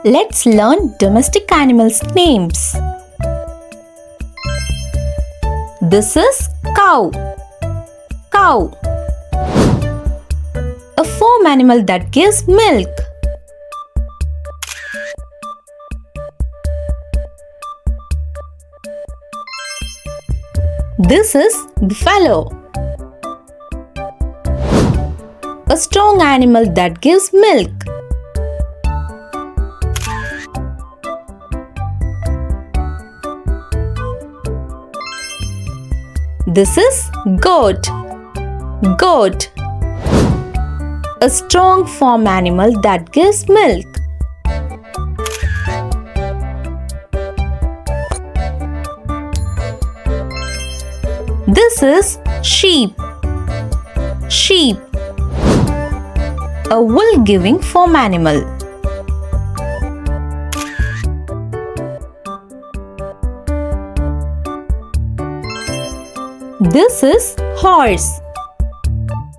Let's learn domestic animals' names. This is cow. Cow. A farm animal that gives milk. This is buffalo. A strong animal that gives milk. This is goat. Goat. A strong farm animal that gives milk. This is sheep. Sheep. A wool-giving farm animal. This is horse.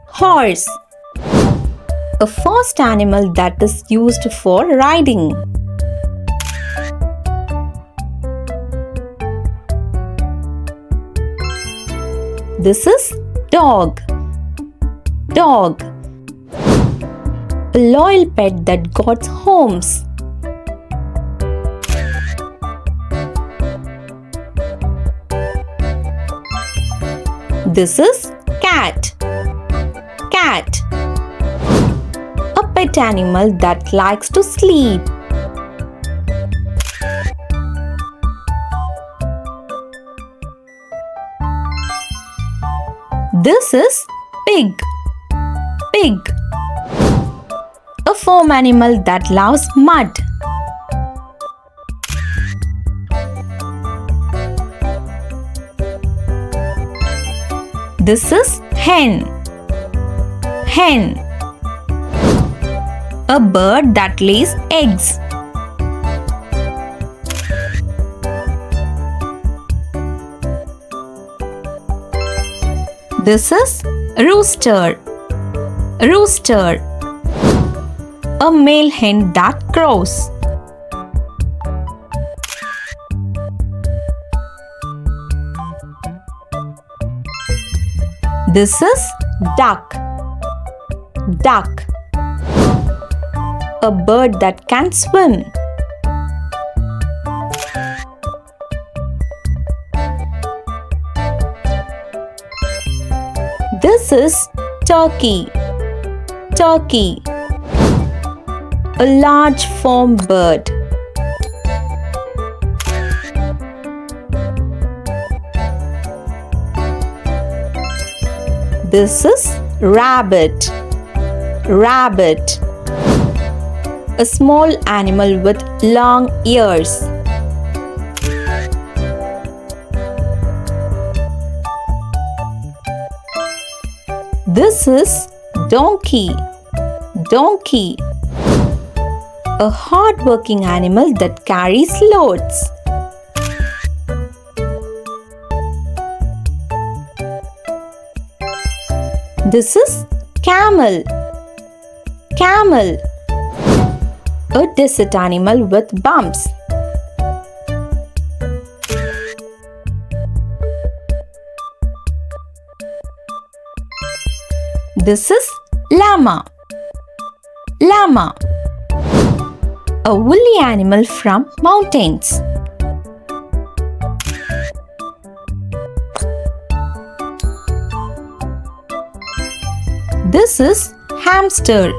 Horse. A fast animal that is used for riding. This is dog. Dog. A loyal pet that guards homes. This is cat. Cat. A pet animal that likes to sleep. This is pig. Pig. A farm animal that loves mud. This is hen. Hen. A bird that lays eggs. This is rooster. Rooster. A male hen that crows. This is duck. Duck. A bird that can swim. This is turkey. Turkey. A large farm bird. This is rabbit. Rabbit. A small animal with long ears. This is donkey. Donkey. A hardworking animal that carries loads. This is camel. Camel. A desert animal with bumps. This is llama. Llama. A woolly animal from mountains. This is hamster.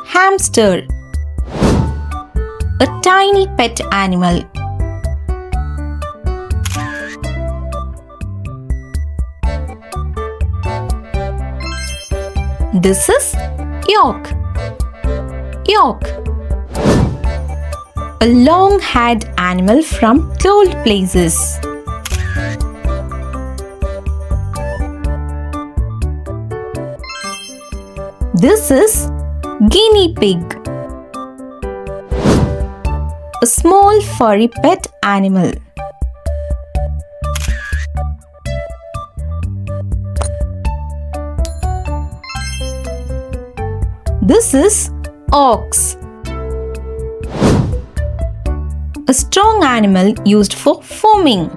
Hamster. A tiny pet animal. This is yak. Yak. A long-haired animal from cold places. This is guinea pig. A small furry pet animal. This is ox. A strong animal used for foaming.